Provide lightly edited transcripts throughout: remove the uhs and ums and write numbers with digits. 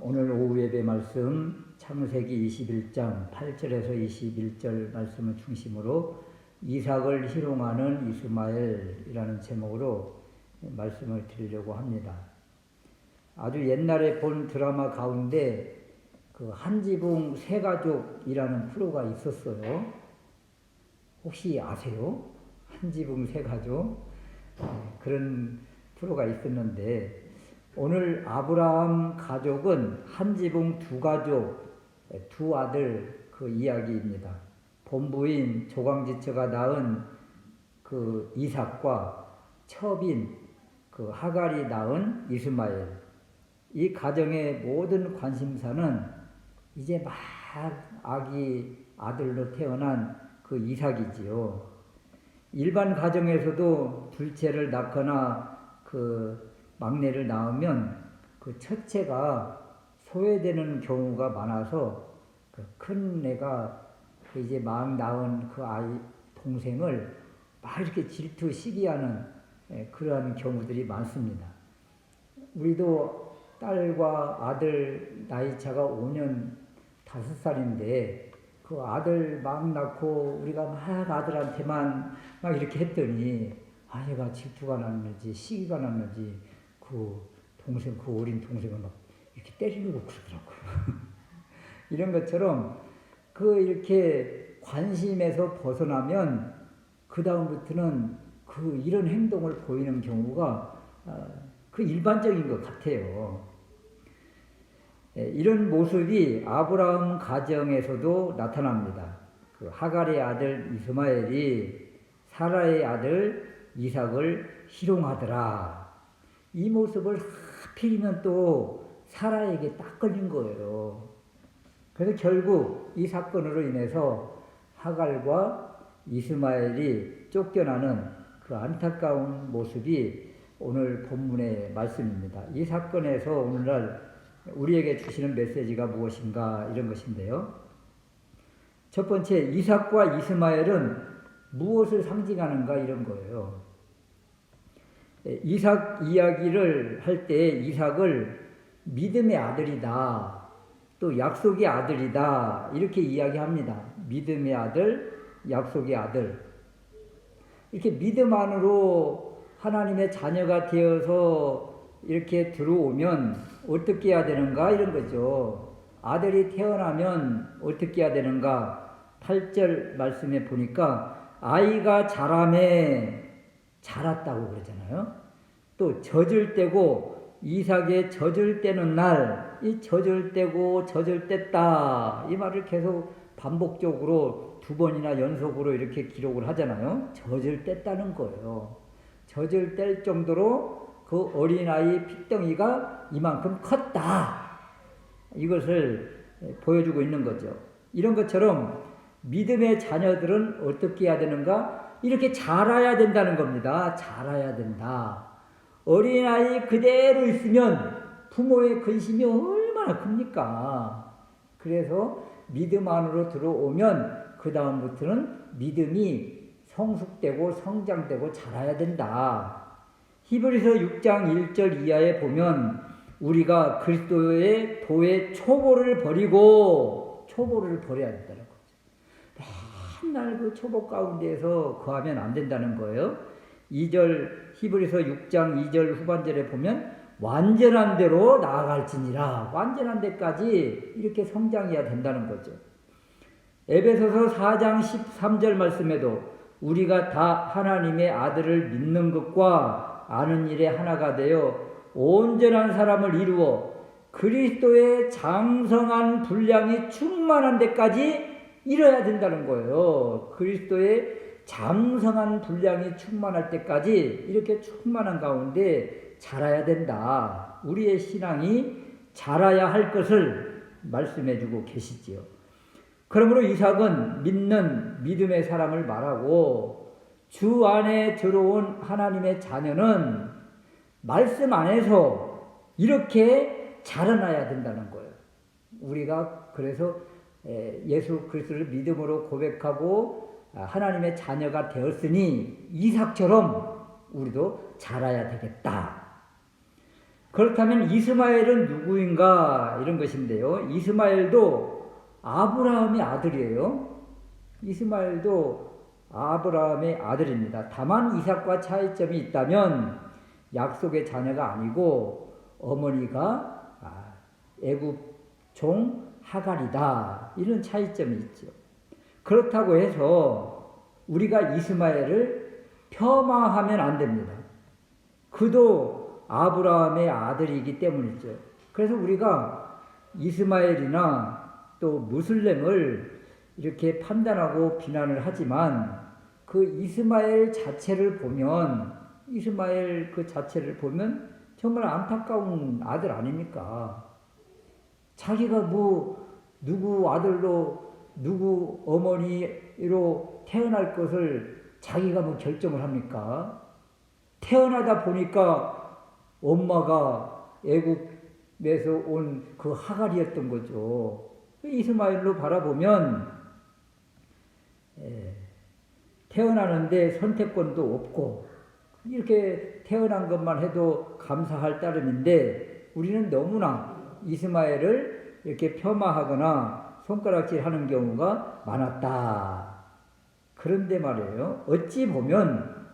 오늘 오후 예배 말씀 창세기 21장 8절에서 21절 말씀을 중심으로 이삭을 희롱하는 이스마엘이라는 제목으로 말씀을 드리려고 합니다. 아주 옛날에 본 드라마 가운데 그 한지붕 새가족이라는 프로가 있었어요. 혹시 아세요? 한지붕 새가족? 그런 프로가 있었는데 오늘 아브라함 가족은 한지붕 두 가족, 두 아들 그 이야기입니다. 본부인 조강지처가 낳은 그 이삭과 첩인 그 하갈이 낳은 이스마엘. 이 가정의 모든 관심사는 이제 막 아기 아들로 태어난 그 이삭이지요. 일반 가정에서도 둘째를 낳거나 그 막내를 낳으면 그 첫째가 소외되는 경우가 많아서 그 큰 애가 그 이제 막 낳은 그 아이 동생을 막 이렇게 질투 시기하는 그러한 경우들이 많습니다. 우리도 딸과 아들 나이 차가 5년 5살인데 그 아들 막 낳고 우리가 막 아들한테만 막 이렇게 했더니 아이가 질투가 났는지 시기가 났는지 그 동생, 그 어린 동생을 막 이렇게 때리려고 그러더라고요. 이런 것처럼 그 이렇게 관심에서 벗어나면 그 다음부터는 그 이런 행동을 보이는 경우가 그 일반적인 것 같아요. 이런 모습이 아브라함 가정에서도 나타납니다. 그 하갈의 아들 이스마엘이 사라의 아들 이삭을 희롱하더라. 이 모습을 하필이면 또 사라에게 딱 걸린 거예요. 그래서 결국 이 사건으로 인해서 하갈과 이스마엘이 쫓겨나는 그 안타까운 모습이 오늘 본문의 말씀입니다. 이 사건에서 오늘날 우리에게 주시는 메시지가 무엇인가 이런 것인데요. 첫 번째, 이삭과 이스마엘은 무엇을 상징하는가 이런 거예요. 이삭 이야기를 할 때 이삭을 믿음의 아들이다, 또 약속의 아들이다 이렇게 이야기합니다. 믿음의 아들, 약속의 아들. 이렇게 믿음 안으로 하나님의 자녀가 되어서 이렇게 들어오면 어떻게 해야 되는가 이런 거죠. 아들이 태어나면 어떻게 해야 되는가. 8절 말씀에 보니까 아이가 자라매 자랐다고 그러잖아요. 또 젖을 떼고 이삭의 젖을 떼는 날, 이 젖을 떼고 젖을 뗐다 이 말을 계속 반복적으로 두 번이나 연속으로 이렇게 기록을 하잖아요. 젖을 뗐다는 거예요. 젖을 뗄 정도로 그 어린아이 핏덩이가 이만큼 컸다. 이것을 보여주고 있는 거죠. 이런 것처럼 믿음의 자녀들은 어떻게 해야 되는가? 이렇게 자라야 된다는 겁니다. 자라야 된다. 어린아이 그대로 있으면 부모의 근심이 얼마나 큽니까? 그래서 믿음 안으로 들어오면 그 다음부터는 믿음이 성숙되고 성장되고 자라야 된다. 히브리서 6장 1절 이하에 보면 우리가 그리스도의 도의 초보를 버리고 초보를 버려야 된다는 거죠. 맨날 그 초보 가운데에서 거하면 안 된다는 거예요. 2절 히브리서 6장 2절 후반절에 보면 완전한 대로 나아갈지니라. 완전한 데까지 이렇게 성장해야 된다는 거죠. 에베소서 4장 13절 말씀에도 우리가 다 하나님의 아들을 믿는 것과 아는 일에 하나가 되어 온전한 사람을 이루어 그리스도의 장성한 분량이 충만한 데까지 이뤄야 된다는 거예요. 그리스도의 장성한 분량이 충만할 때까지 이렇게 충만한 가운데 자라야 된다. 우리의 신앙이 자라야 할 것을 말씀해 주고 계시지요. 그러므로 이삭은 믿는 믿음의 사람을 말하고 주 안에 들어온 하나님의 자녀는 말씀 안에서 이렇게 자라나야 된다는 거예요. 우리가 그래서 예수 그리스도를 믿음으로 고백하고 하나님의 자녀가 되었으니 이삭처럼 우리도 자라야 되겠다. 그렇다면 이스마엘은 누구인가 이런 것인데요. 이스마엘도 아브라함의 아들이에요. 이스마엘도 아브라함의 아들입니다. 다만 이삭과 차이점이 있다면 약속의 자녀가 아니고 어머니가 애굽 종 하갈이다. 이런 차이점이 있죠. 그렇다고 해서 우리가 이스마엘을 폄하하면 안 됩니다. 그도 아브라함의 아들이기 때문이죠. 그래서 우리가 이스마엘이나 또 무슬림을 이렇게 판단하고 비난을 하지만 그 이스마엘 자체를 보면 정말 안타까운 아들 아닙니까? 자기가 뭐 누구 아들로 누구 어머니로 태어날 것을 자기가 뭐 결정을 합니까? 태어나다 보니까 엄마가 애굽에서 온 그 하갈이었던 거죠. 이스마엘로 바라보면 태어나는데 선택권도 없고 이렇게 태어난 것만 해도 감사할 따름인데 우리는 너무나 이스마엘을 이렇게 폄하하거나 손가락질하는 경우가 많았다. 그런데 말이에요. 어찌 보면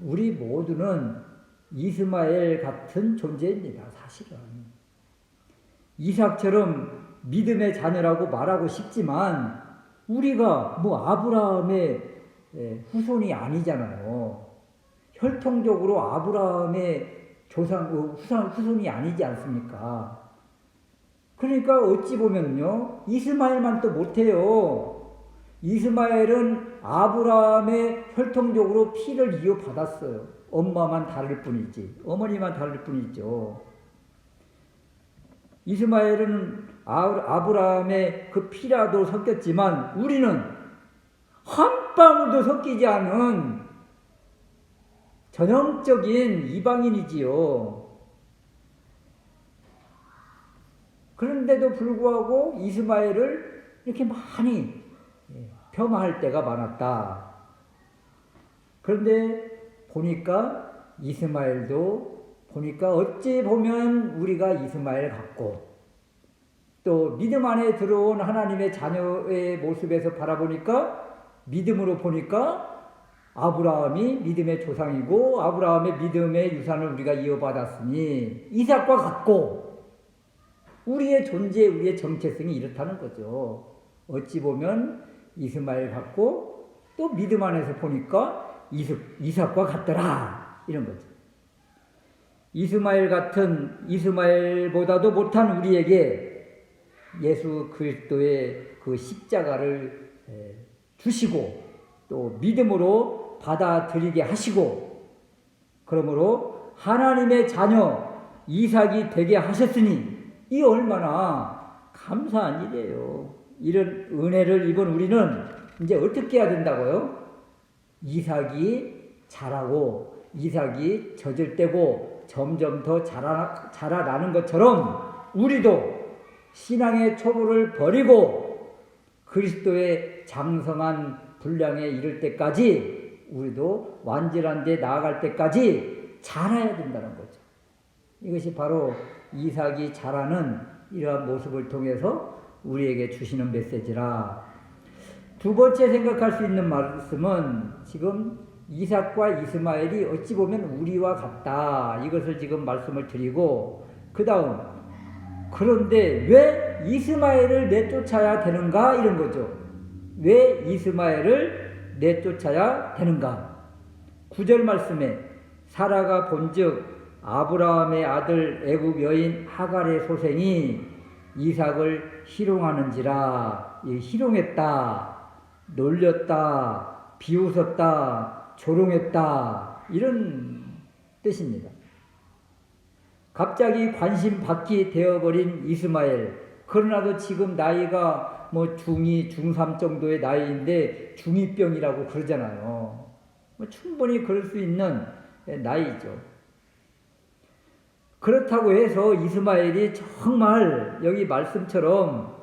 우리 모두는 이스마엘 같은 존재입니다. 사실은. 이삭처럼 믿음의 자녀라고 말하고 싶지만 우리가 뭐 아브라함의 후손이 아니잖아요. 혈통적으로 아브라함의 후손이 아니지 않습니까? 그러니까 어찌 보면요, 이스마엘만 또 못해요. 이스마엘은 아브라함의 혈통적으로 피를 이어받았어요. 엄마만 다를 뿐이지, 어머니만 다를 뿐이죠. 이스마엘은 아브라함의 그 피라도 섞였지만 우리는 한 방울도 섞이지 않은 전형적인 이방인이지요. 그런데도 불구하고 이스마엘을 이렇게 많이 폄하할 때가 많았다. 그런데 이스마엘도 보니까 어찌 보면 우리가 이스마엘 같고 또 믿음 안에 들어온 하나님의 자녀의 모습에서 바라보니까 믿음으로 보니까 아브라함이 믿음의 조상이고 아브라함의 믿음의 유산을 우리가 이어받았으니 이삭과 같고 우리의 존재, 우리의 정체성이 이렇다는 거죠. 어찌 보면 이스마엘 같고 또 믿음 안에서 보니까 이삭과 같더라. 이런 거죠. 이스마엘보다도 못한 우리에게 예수 그리스도의 그 십자가를 주시고 또 믿음으로 받아들이게 하시고 그러므로 하나님의 자녀 이삭이 되게 하셨으니 이 얼마나 감사한 일이에요. 이런 은혜를 입은 우리는 이제 어떻게 해야 된다고요? 이삭이 자라고 이삭이 젖을 떼고 점점 더 자라나는 것처럼 우리도 신앙의 초보를 버리고 그리스도의 장성한 분량에 이를 때까지 우리도 완전한 데 나아갈 때까지 자라야 된다는 거죠. 이것이 바로 이삭이 자라는 이러한 모습을 통해서 우리에게 주시는 메시지라. 두 번째 생각할 수 있는 말씀은 지금 이삭과 이스마엘이 어찌 보면 우리와 같다. 이것을 지금 말씀을 드리고 그 다음 그런데 왜 이스마엘을 내쫓아야 되는가 이런 거죠. 왜 이스마엘을 내쫓아야 되는가. 9절 말씀에 사라가 본즉 아브라함의 아들 애굽 여인 하갈의 소생이 이삭을 희롱하는지라. 희롱했다, 놀렸다, 비웃었다, 조롱했다 이런 뜻입니다. 갑자기 관심 받기 되어버린 이스마엘. 그러나도 지금 나이가 뭐 중2, 중3 정도의 나이인데 중2병이라고 그러잖아요. 충분히 그럴 수 있는 나이죠. 그렇다고 해서 이스마엘이 정말 여기 말씀처럼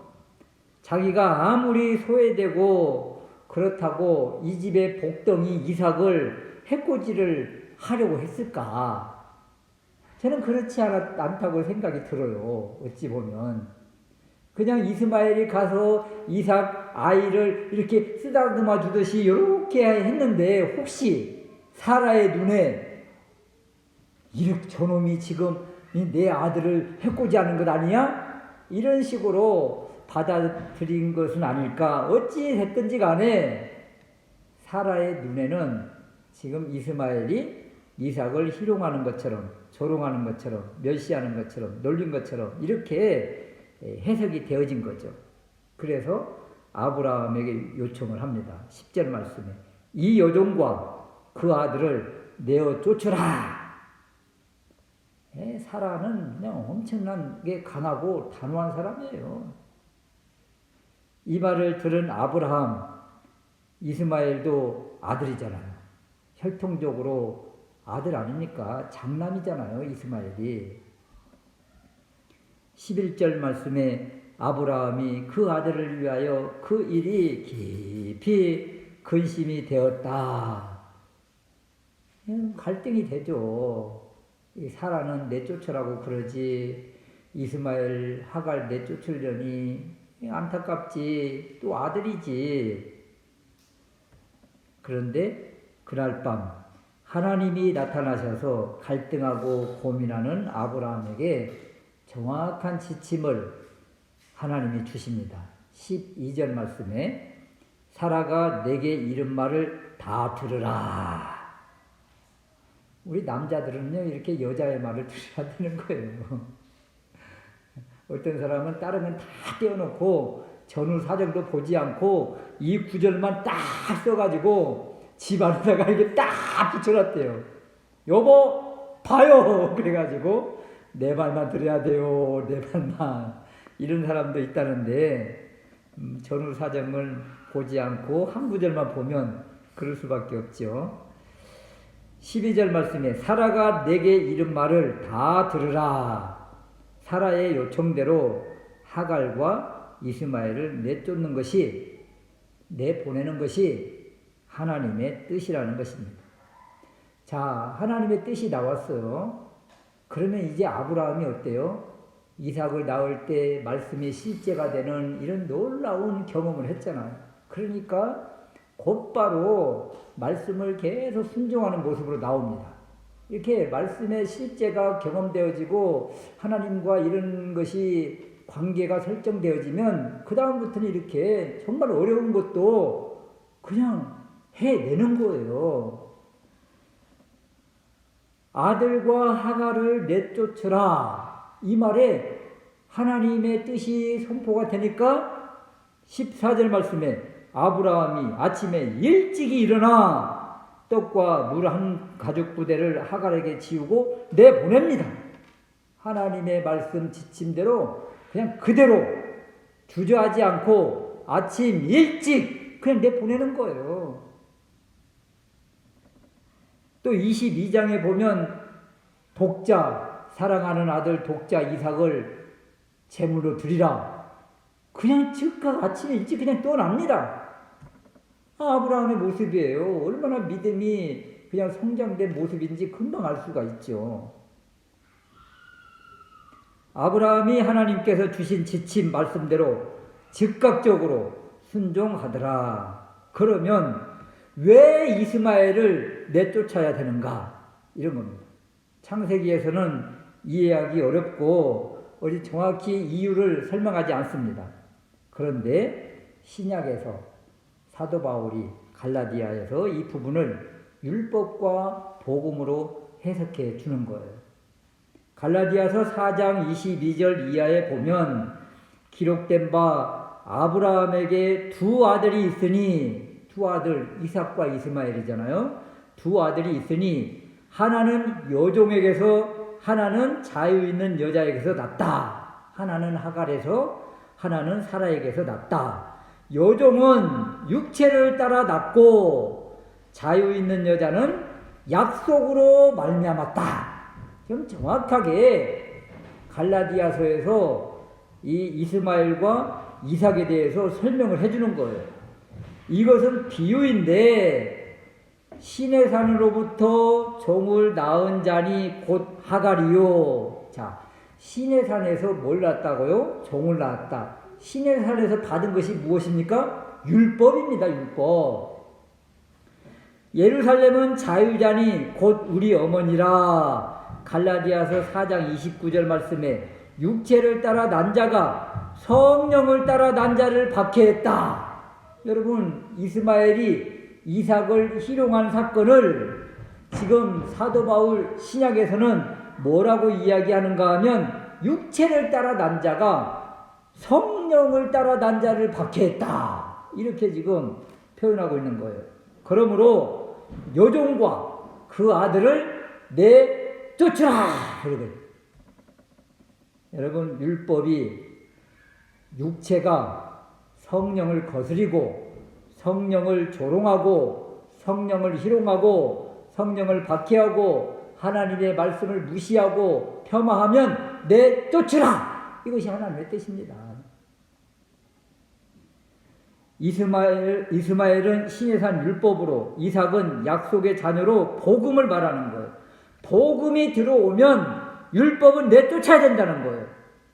자기가 아무리 소외되고 그렇다고 이 집의 복덩이 이삭을 해코지를 하려고 했을까? 저는 그렇지 않다고 생각이 들어요. 어찌 보면. 그냥 이스마엘이 가서 이삭 아이를 이렇게 쓰다듬어 주듯이 이렇게 했는데 혹시 사라의 눈에 이렇게 저놈이 지금 내 아들을 해코지 하는 것 아니야? 이런 식으로 받아들인 것은 아닐까. 어찌 됐든지 간에 사라의 눈에는 지금 이스마엘이 이삭을 희롱하는 것처럼 조롱하는 것처럼 멸시하는 것처럼 놀린 것처럼 이렇게 해석이 되어진 거죠. 그래서 아브라함에게 요청을 합니다. 10절 말씀에 이 여종과 그 아들을 내어 쫓으라. 사라는 그냥 엄청나게 강하고 단호한 사람이에요. 이 말을 들은 아브라함, 이스마엘도 아들이잖아요. 혈통적으로 아들 아닙니까? 장남이잖아요, 이스마엘이. 11절 말씀에 아브라함이 그 아들을 위하여 그 일이 깊이 근심이 되었다. 갈등이 되죠. 사라는 내쫓으라고 그러지, 이스마엘 하갈 내쫓으려니 안타깝지, 또 아들이지. 그런데 그날 밤 하나님이 나타나셔서 갈등하고 고민하는 아브라함에게 정확한 지침을 하나님이 주십니다. 12절 말씀에 사라가 내게 이른 말을 다 들으라. 우리 남자들은요 이렇게 여자의 말을 들어야 되는 거예요. 어떤 사람은 다른 건 다 떼어놓고 전후 사정도 보지 않고 이 구절만 딱 써가지고 집안에다가 이렇게 딱 붙여놨대요. 여보 봐요. 그래가지고 내 말만 들어야 돼요. 내 말만. 이런 사람도 있다는데 전후 사정을 보지 않고 한 구절만 보면 그럴 수밖에 없죠. 12절 말씀에 사라가 내게 이른 말을 다 들으라. 사라의 요청대로 하갈과 이스마엘을 내쫓는 것이, 내보내는 것이 하나님의 뜻이라는 것입니다. 자, 하나님의 뜻이 나왔어요. 그러면 이제 아브라함이 어때요? 이삭을 낳을 때 말씀이 실제가 되는 이런 놀라운 경험을 했잖아요. 그러니까 곧바로 말씀을 계속 순종하는 모습으로 나옵니다. 이렇게 말씀의 실제가 경험되어지고 하나님과 이런 것이 관계가 설정되어지면 그 다음부터는 이렇게 정말 어려운 것도 그냥 해내는 거예요. 아들과 하갈을 내쫓으라. 이 말에 하나님의 뜻이 선포가 되니까 14절 말씀에 아브라함이 아침에 일찍이 일어나 떡과 물 한 가죽 부대를 하갈에게 지우고 내보냅니다. 하나님의 말씀 지침대로 그냥 그대로 주저하지 않고 아침 일찍 그냥 내보내는 거예요. 또 22장에 보면 독자, 사랑하는 아들 독자 이삭을 제물로 드리라. 그냥 즉각 아침에 일찍 그냥 떠납니다. 아브라함의 모습이에요. 얼마나 믿음이 그냥 성장된 모습인지 금방 알 수가 있죠. 아브라함이 하나님께서 주신 지침 말씀대로 즉각적으로 순종하더라. 그러면 왜 이스마엘을 내쫓아야 되는가? 이런 겁니다. 창세기에서는 이해하기 어렵고 어디 정확히 이유를 설명하지 않습니다. 그런데 신약에서 사도 바울이 갈라디아에서 이 부분을 율법과 복음으로 해석해 주는 거예요. 갈라디아서 4장 22절 이하에 보면 기록된 바 아브라함에게 두 아들이 있으니, 두 아들 이삭과 이스마엘이잖아요. 두 아들이 있으니 하나는 여종에게서 하나는 자유 있는 여자에게서 났다. 하나는 하갈에서 하나는 사라에게서 났다. 여종은 육체를 따라 낳고 자유 있는 여자는 약속으로 말미암았다. 좀 정확하게 갈라디아서에서 이 이스마엘과 이삭에 대해서 설명을 해주는 거예요. 이것은 비유인데 시내산으로부터 종을 낳은 자니 곧 하갈이요. 자, 시내산에서 뭘 낳았다고요? 종을 낳았다. 시내산에서 받은 것이 무엇입니까? 율법입니다. 율법. 예루살렘은 자유자니 곧 우리 어머니라. 갈라디아서 4장 29절 말씀에 육체를 따라 난 자가 성령을 따라 난 자를 박해했다. 여러분, 이스마엘이 이삭을 희롱한 사건을 지금 사도 바울 신약에서는 뭐라고 이야기하는가 하면 육체를 따라 난 자가 성령을 따라 난 자를 박해했다. 이렇게 지금 표현하고 있는 거예요. 그러므로 여종과 그 아들을 내쫓으라. 여러분, 율법이 육체가 성령을 거스리고 성령을 조롱하고 성령을 희롱하고 성령을 박해하고 하나님의 말씀을 무시하고 폄하하면 내쫓으라. 이것이 하나님의 뜻입니다. 이스마엘은 시내산 율법으로, 이삭은 약속의 자녀로 복음을 말하는 거예요. 복음이 들어오면 율법은 내쫓아야 된다는 거예요.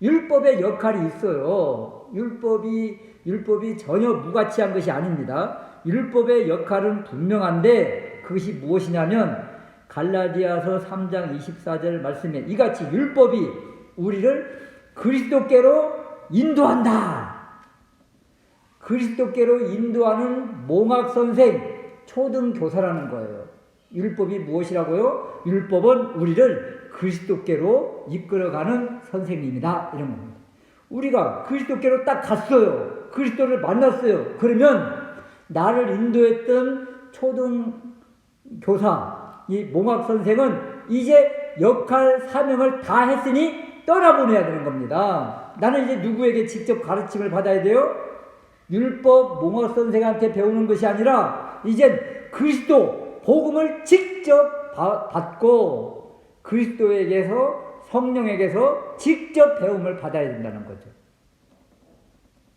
율법의 역할이 있어요. 율법이 전혀 무가치한 것이 아닙니다. 율법의 역할은 분명한데 그것이 무엇이냐면 갈라디아서 3장 24절 말씀에 이같이 율법이 우리를 그리스도께로 인도한다. 그리스도께로 인도하는 몽학선생, 초등교사라는 거예요. 율법이 무엇이라고요? 율법은 우리를 그리스도께로 이끌어가는 선생님이다. 이런 겁니다. 우리가 그리스도께로 딱 갔어요. 그리스도를 만났어요. 그러면 나를 인도했던 초등교사, 이 몽학선생은 이제 역할, 사명을 다 했으니 떠나보내야 되는 겁니다. 나는 이제 누구에게 직접 가르침을 받아야 돼요? 율법 몽학선생한테 배우는 것이 아니라 이젠 그리스도 복음을 직접 받고 그리스도에게서, 성령에게서 직접 배움을 받아야 된다는 거죠.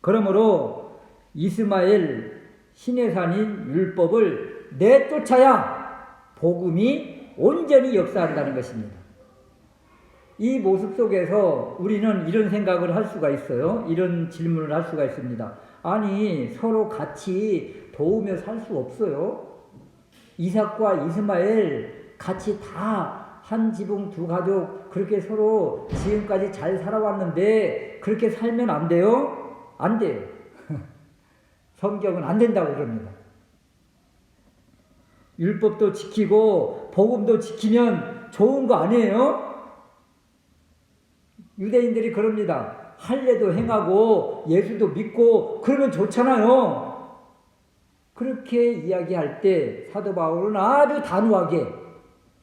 그러므로 이스마엘 시내산인 율법을 내쫓아야 복음이 온전히 역사한다는 것입니다. 이 모습 속에서 우리는 이런 생각을 할 수가 있어요. 이런 질문을 할 수가 있습니다. 아니, 서로 같이 도우며 살 수 없어요? 이삭과 이스마엘 같이 다 한 지붕 두 가족 그렇게 서로 지금까지 잘 살아왔는데 그렇게 살면 안 돼요? 안 돼요. 성경은 안 된다고 그럽니다. 율법도 지키고 복음도 지키면 좋은 거 아니에요? 유대인들이 그럽니다. 할례도 행하고 예수도 믿고 그러면 좋잖아요. 그렇게 이야기할 때 사도 바울은 아주 단호하게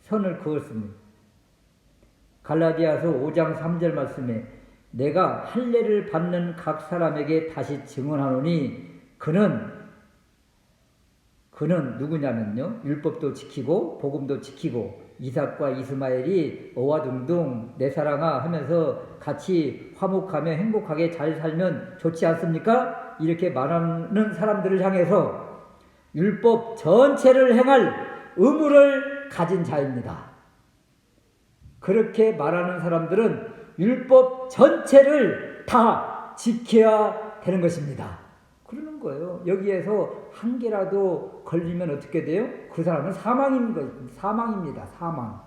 선을 그었습니다. 갈라디아서 5장 3절 말씀에 내가 할례를 받는 각 사람에게 다시 증언하노니 그는 누구냐면요, 율법도 지키고 복음도 지키고 이삭과 이스마엘이 어와둥둥 내 사랑아 하면서 같이 화목하며 행복하게 잘 살면 좋지 않습니까? 이렇게 말하는 사람들을 향해서 율법 전체를 행할 의무를 가진 자입니다. 그렇게 말하는 사람들은 율법 전체를 다 지켜야 되는 것입니다. 그러는 거예요. 여기에서 한 개라도 걸리면 어떻게 돼요? 그 사람은 사망입니다. 사망.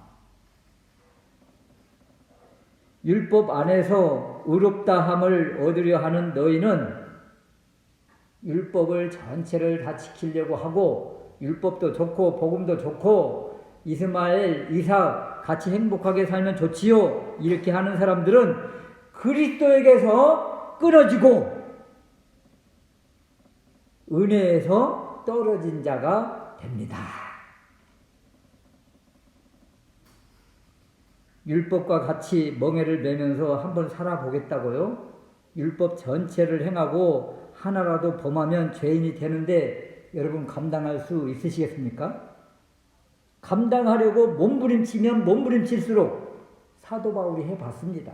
율법 안에서 의롭다함을 얻으려 하는 너희는 율법을 전체를 다 지키려고 하고 율법도 좋고 복음도 좋고 이스마엘, 이삭 같이 행복하게 살면 좋지요. 이렇게 하는 사람들은 그리스도에게서 끊어지고 은혜에서 떨어진 자가 됩니다. 율법과 같이 멍에를 매면서 한번 살아보겠다고요? 율법 전체를 행하고 하나라도 범하면 죄인이 되는데 여러분 감당할 수 있으시겠습니까? 감당하려고 몸부림치면 몸부림칠수록 사도 바울이 해봤습니다.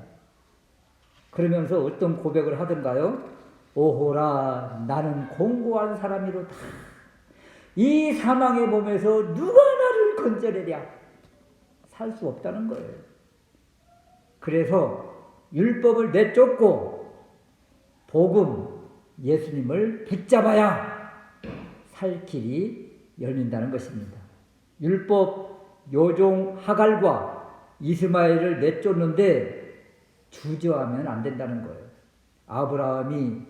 그러면서 어떤 고백을 하던가요? 오호라 나는 공고한 사람이로다. 이 사망의 몸에서 누가 나를 건져내랴? 살 수 없다는 거예요. 그래서 율법을 내쫓고 복음, 예수님을 붙잡아야 살 길이 열린다는 것입니다. 율법 요종 하갈과 이스마엘을 내쫓는데 주저하면 안 된다는 거예요. 아브라함이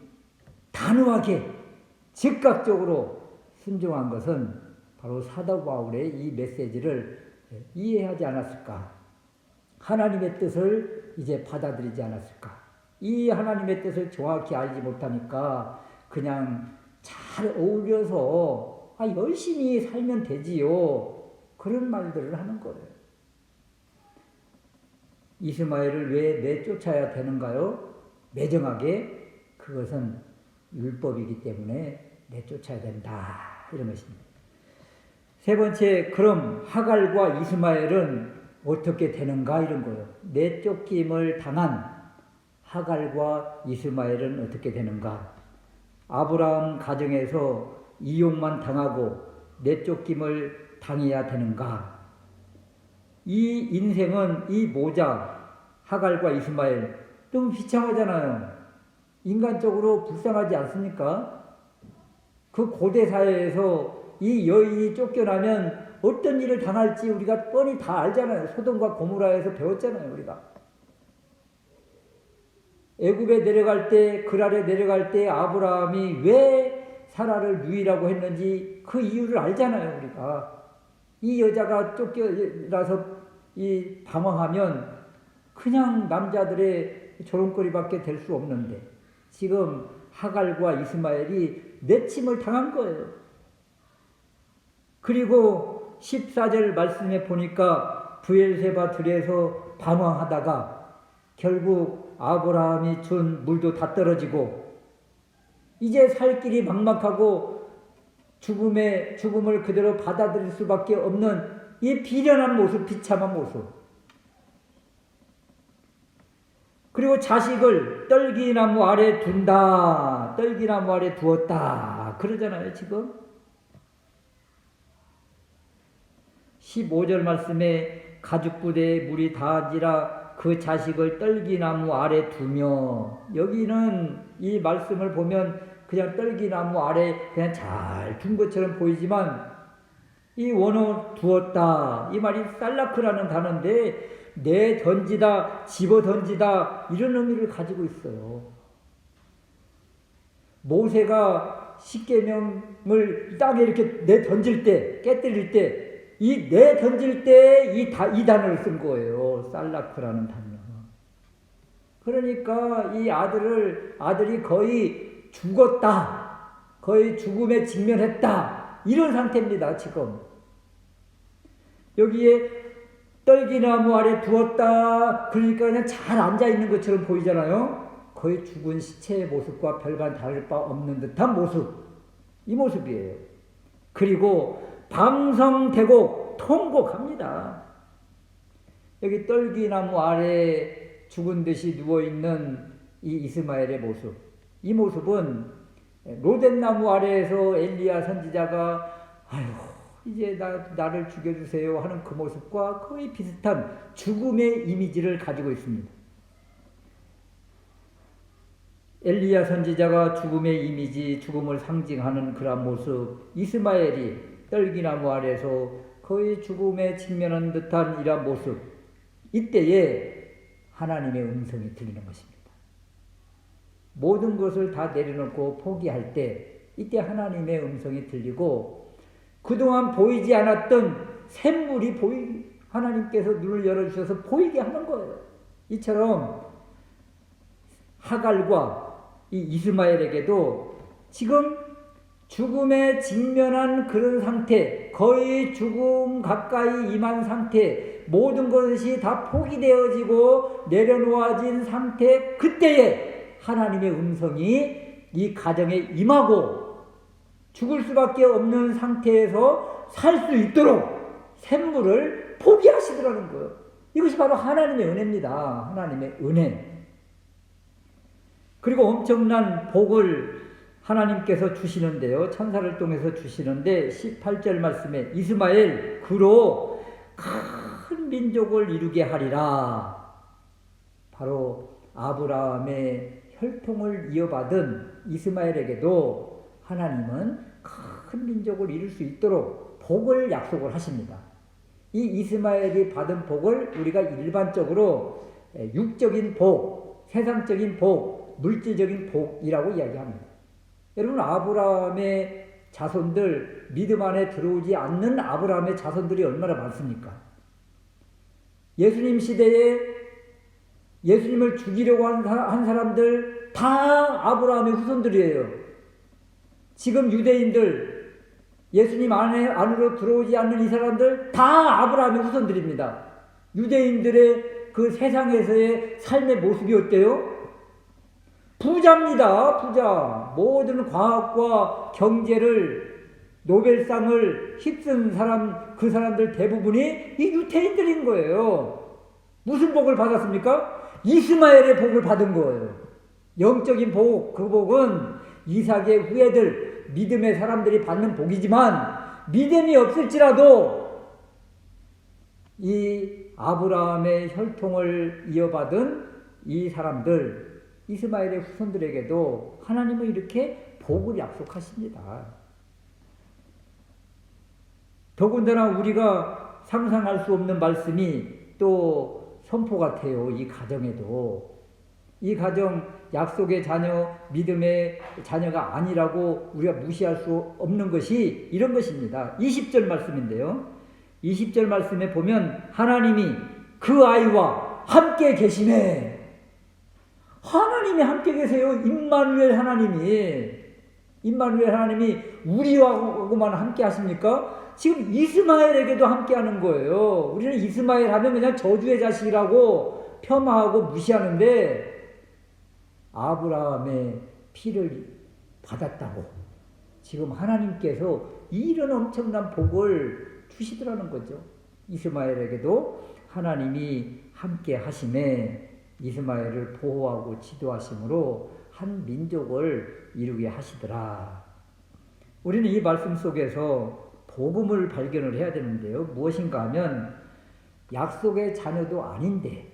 단호하게 즉각적으로 순종한 것은 바로 사도 바울의 이 메시지를 이해하지 않았을까? 하나님의 뜻을 이제 받아들이지 않았을까? 이 하나님의 뜻을 정확히 알지 못하니까 그냥 잘 어울려서 열심히 살면 되지요. 그런 말들을 하는 거예요. 이스마엘을 왜 내쫓아야 되는가요? 매정하게 그것은 율법이기 때문에 내쫓아야 된다. 이런 것입니다. 세 번째, 그럼 하갈과 이스마엘은 어떻게 되는가? 이런 거예요. 내쫓김을 당한 하갈과 이스마엘은 어떻게 되는가? 아브라함 가정에서 이용만 당하고 내쫓김을 당해야 되는가? 이 인생은 이 모자, 하갈과 이스마엘 너무 비참하잖아요. 인간적으로 불쌍하지 않습니까? 그 고대 사회에서 이 여인이 쫓겨나면 어떤 일을 당할지 우리가 뻔히 다 알잖아요. 소돔과 고모라에서 배웠잖아요, 우리가. 애굽에 내려갈 때, 그랄에 내려갈 때 아브라함이 왜 사라를 누이라고 했는지 그 이유를 알잖아요, 우리가. 이 여자가 쫓겨나서 이 방황하면 그냥 남자들의 조롱거리밖에 될 수 없는데 지금 하갈과 이스마엘이 내침을 당한 거예요. 그리고 14절 말씀에 보니까 브엘세바 들에서 방황하다가 결국 아브라함이 준 물도 다 떨어지고 이제 살 길이 막막하고 죽음을 그대로 받아들일 수밖에 없는 이 비련한 모습, 비참한 모습. 그리고 자식을 떨기나무 아래 둔다. 떨기나무 아래 두었다. 그러잖아요, 지금. 15절 말씀에 가죽부대에 물이 닿은지라 그 자식을 떨기나무 아래 두며, 여기는 이 말씀을 보면 그냥 떨기나무 아래 그냥 잘 둔 것처럼 보이지만 이 원어 두었다. 이 말이 살라크라는 단어인데 내 던지다, 집어 던지다 이런 의미를 가지고 있어요. 모세가 십계명을 땅에 이렇게 내 던질 때, 깨뜨릴 때 이 내 던질 때 이 단어를 쓴 거예요. 살라크라는 단어. 그러니까 이 아들이 거의 죽었다. 거의 죽음에 직면했다. 이런 상태입니다, 지금. 여기에 떨기나무 아래 두었다. 그러니까 그냥 잘 앉아있는 것처럼 보이잖아요. 거의 죽은 시체의 모습과 별반 다를 바 없는 듯한 모습. 이 모습이에요. 그리고 방성되고 통곡합니다. 여기 떨기나무 아래 죽은 듯이 누워있는 이 이스마엘의 모습. 이 모습은 로뎀나무 아래에서 엘리야 선지자가 아유 이제 나를 죽여주세요 하는 그 모습과 거의 비슷한 죽음의 이미지를 가지고 있습니다. 엘리야 선지자가 죽음의 이미지, 죽음을 상징하는 그런 모습, 이스마엘이 떨기나무 아래에서 거의 죽음에 직면한 듯한 이런 모습, 이때에 하나님의 음성이 들리는 것입니다. 모든 것을 다 내려놓고 포기할 때 이때 하나님의 음성이 들리고 그동안 보이지 않았던 샘물이 하나님께서 눈을 열어주셔서 보이게 하는 거예요. 이처럼 하갈과 이 이스마엘에게도 지금 죽음에 직면한 그런 상태, 거의 죽음 가까이 임한 상태, 모든 것이 다 포기되어지고 내려놓아진 상태, 그때에 하나님의 음성이 이 가정에 임하고 죽을 수밖에 없는 상태에서 살 수 있도록 샘물을 포기하시더라는 거예요. 이것이 바로 하나님의 은혜입니다. 하나님의 은혜. 그리고 엄청난 복을 하나님께서 주시는데요. 천사를 통해서 주시는데 18절 말씀에 이스마엘 그로 큰 민족을 이루게 하리라. 바로 아브라함의 혈통을 이어받은 이스마엘에게도 하나님은 큰 민족을 이룰 수 있도록 복을 약속을 하십니다. 이 이스마엘이 받은 복을 우리가 일반적으로 육적인 복, 세상적인 복, 물질적인 복이라고 이야기합니다. 여러분, 아브라함의 자손들, 믿음 안에 들어오지 않는 아브라함의 자손들이 얼마나 많습니까? 예수님 시대에 예수님을 죽이려고 한 사람들 다 아브라함의 후손들이에요. 지금 유대인들, 예수님 안으로 들어오지 않는 이 사람들 다 아브라함의 후손들입니다. 유대인들의 그 세상에서의 삶의 모습이 어때요? 부자입니다. 부자. 모든 과학과 경제를 노벨상을 휩쓴 사람, 그 사람들 대부분이 이 유대인들인 거예요. 무슨 복을 받았습니까? 이스마엘의 복을 받은 거예요. 영적인 복, 그 복은 이삭의 후예들, 믿음의 사람들이 받는 복이지만 믿음이 없을지라도 이 아브라함의 혈통을 이어받은 이 사람들, 이스마엘의 후손들에게도 하나님은 이렇게 복을 약속하십니다. 더군다나 우리가 상상할 수 없는 말씀이 또 선포가 돼요. 이 가정에도. 이 가정 약속의 자녀, 믿음의 자녀가 아니라고 우리가 무시할 수 없는 것이 이런 것입니다. 20절 말씀인데요. 20절 말씀에 보면 하나님이 그 아이와 함께 계시네. 하나님이 함께 계세요. 임마누엘 하나님이 우리하고만 함께 하십니까? 지금 이스마엘에게도 함께 하는 거예요. 우리는 이스마엘 하면 그냥 저주의 자식이라고 폄하하고 무시하는데 아브라함의 피를 받았다고 지금 하나님께서 이런 엄청난 복을 주시더라는 거죠. 이스마엘에게도 하나님이 함께 하심에 이스마엘을 보호하고 지도하심으로 한 민족을 이루게 하시더라. 우리는 이 말씀 속에서 복음을 발견을 해야 되는데요. 무엇인가 하면 약속의 자녀도 아닌데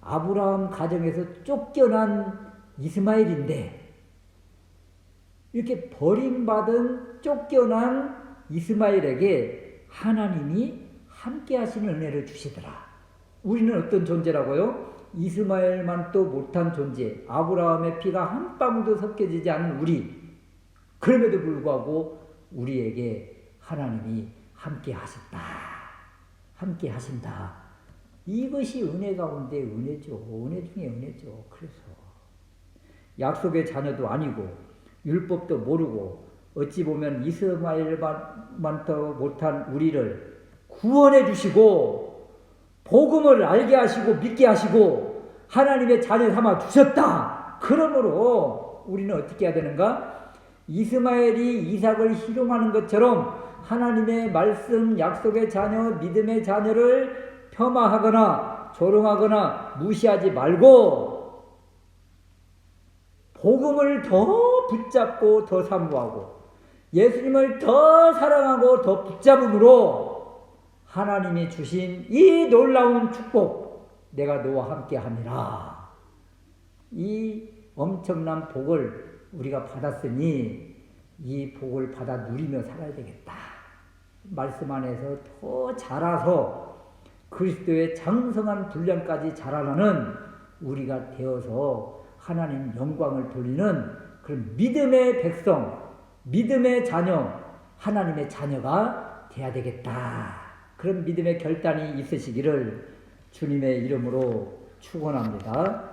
아브라함 가정에서 쫓겨난 이스마엘인데 이렇게 버림받은 쫓겨난 이스마엘에게 하나님이 함께 하시는 은혜를 주시더라. 우리는 어떤 존재라고요? 이스마엘만도 못한 존재, 아브라함의 피가 한 방울도 섞여지지 않은 우리. 그럼에도 불구하고 우리에게 하나님이 함께 하셨다. 함께 하신다. 이것이 은혜 가운데 은혜죠. 은혜 중에 은혜죠. 그래서 약속의 자녀도 아니고 율법도 모르고 어찌 보면 이스마엘만도 못한 우리를 구원해 주시고 복음을 알게 하시고 믿게 하시고 하나님의 자녀 삼아 주셨다. 그러므로 우리는 어떻게 해야 되는가? 이스마엘이 이삭을 희롱하는 것처럼 하나님의 말씀, 약속의 자녀, 믿음의 자녀를 폄하하거나 조롱하거나 무시하지 말고 복음을 더 붙잡고 더 사모하고 예수님을 더 사랑하고 더 붙잡음으로 하나님이 주신 이 놀라운 축복, 내가 너와 함께 함이라. 이 엄청난 복을 우리가 받았으니 이 복을 받아 누리며 살아야 되겠다. 말씀 안에서 더 자라서 그리스도의 장성한 분량까지 자라나는 우리가 되어서 하나님 영광을 돌리는 그런 믿음의 백성, 믿음의 자녀, 하나님의 자녀가 돼야 되겠다. 그런 믿음의 결단이 있으시기를 주님의 이름으로 축원합니다.